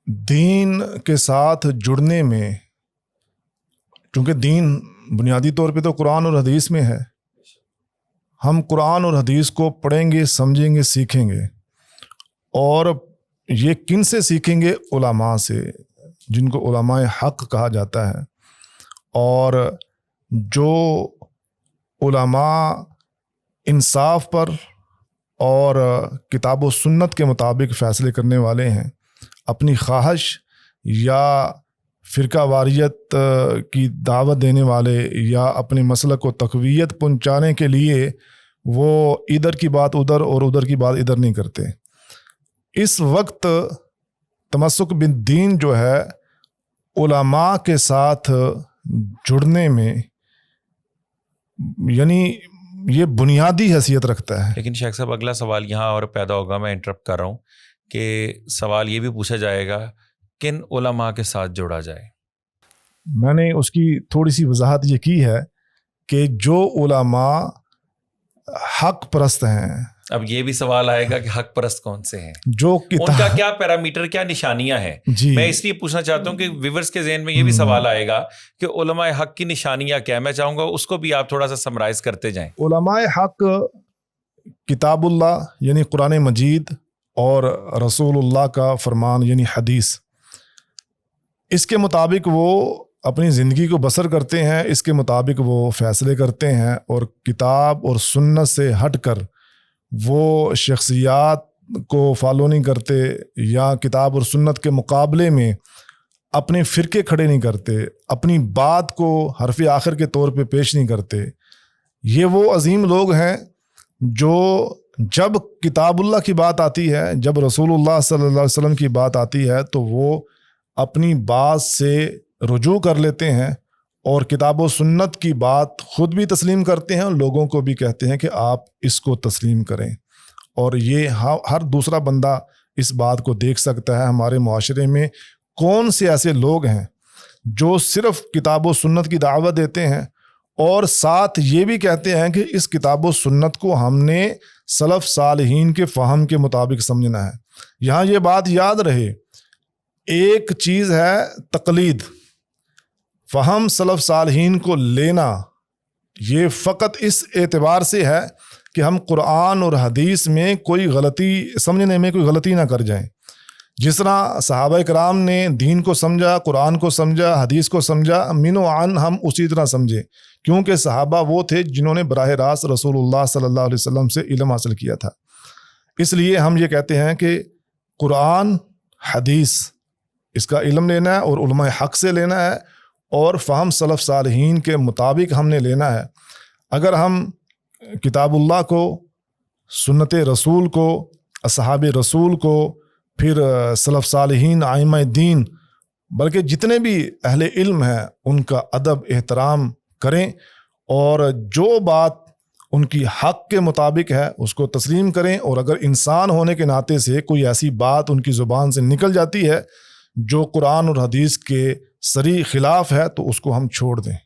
دین کے ساتھ جڑنے میں، چونکہ دین بنیادی طور پہ تو قرآن اور حدیث میں ہے، ہم قرآن اور حدیث کو پڑھیں گے، سمجھیں گے، سیکھیں گے، اور یہ کن سے سیکھیں گے؟ علماء سے، جن کو علماء حق کہا جاتا ہے، اور جو علماء انصاف پر اور کتاب و سنت کے مطابق فیصلے کرنے والے ہیں، اپنی خواہش یا فرقہ واریت کی دعوت دینے والے یا اپنے مسلک کو تقویت پہنچانے کے لیے وہ ادھر کی بات ادھر اور ادھر کی بات ادھر نہیں کرتے۔ اس وقت تمسک بالدین جو ہے علماء کے ساتھ جڑنے میں، یعنی یہ بنیادی حیثیت رکھتا ہے۔ لیکن شیخ صاحب اگلا سوال یہاں اور پیدا ہوگا، میں انٹرپٹ کر رہا ہوں، کہ سوال یہ بھی پوچھا جائے گا کن علماء کے ساتھ جوڑا جائے؟ میں نے اس کی تھوڑی سی وضاحت یہ کی ہے کہ جو علماء حق پرست ہیں۔ اب یہ بھی سوال آئے گا کہ حق پرست کون سے ہیں، جو ان کا کیا پیرامیٹر، کیا نشانیاں ہیں؟ میں اس لیے پوچھنا چاہتا ہوں کہ ویورز کے ذہن میں یہ بھی سوال آئے گا کہ علماء حق کی نشانیاں کیا ہیں۔ میں چاہوں گا اس کو بھی آپ تھوڑا سا سمرائز کرتے جائیں۔ علماء حق کتاب اللہ یعنی قرآن مجید اور رسول اللہ کا فرمان یعنی حدیث، اس کے مطابق وہ اپنی زندگی کو بسر کرتے ہیں، اس کے مطابق وہ فیصلے کرتے ہیں، اور کتاب اور سنت سے ہٹ کر وہ شخصیات کو فالو نہیں کرتے یا کتاب اور سنت کے مقابلے میں اپنے فرقے کھڑے نہیں کرتے، اپنی بات کو حرف آخر کے طور پہ پیش نہیں کرتے۔ یہ وہ عظیم لوگ ہیں جو جب کتاب اللہ کی بات آتی ہے، جب رسول اللہ صلی اللہ علیہ وسلم کی بات آتی ہے، تو وہ اپنی بات سے رجوع کر لیتے ہیں اور کتاب و سنت کی بات خود بھی تسلیم کرتے ہیں اور لوگوں کو بھی کہتے ہیں کہ آپ اس کو تسلیم کریں۔ اور یہ ہر دوسرا بندہ اس بات کو دیکھ سکتا ہے ہمارے معاشرے میں کون سے ایسے لوگ ہیں جو صرف کتاب و سنت کی دعوت دیتے ہیں اور ساتھ یہ بھی کہتے ہیں کہ اس کتاب و سنت کو ہم نے سلف صالحین کے فہم کے مطابق سمجھنا ہے۔ یہاں یہ بات یاد رہے، ایک چیز ہے تقلید، فہم سلف صالحین کو لینا، یہ فقط اس اعتبار سے ہے کہ ہم قرآن اور حدیث میں کوئی غلطی سمجھنے میں کوئی غلطی نہ کر جائیں۔ جس طرح صحابہ کرام نے دین کو سمجھا، قرآن کو سمجھا، حدیث کو سمجھا، من و عن ہم اسی طرح سمجھے، کیونکہ صحابہ وہ تھے جنہوں نے براہ راست رسول اللہ صلی اللہ علیہ وسلم سے علم حاصل کیا تھا۔ اس لیے ہم یہ کہتے ہیں کہ قرآن حدیث اس کا علم لینا ہے اور علماء حق سے لینا ہے اور فہم سلف صالحین کے مطابق ہم نے لینا ہے۔ اگر ہم کتاب اللہ کو، سنت رسول کو، اصحاب رسول کو، پھر سلف صالحین، ائمہ دین، بلکہ جتنے بھی اہل علم ہیں ان کا ادب احترام کریں اور جو بات ان کی حق کے مطابق ہے اس کو تسلیم کریں، اور اگر انسان ہونے کے ناطے سے کوئی ایسی بات ان کی زبان سے نکل جاتی ہے جو قرآن اور حدیث کے صریح خلاف ہے تو اس کو ہم چھوڑ دیں۔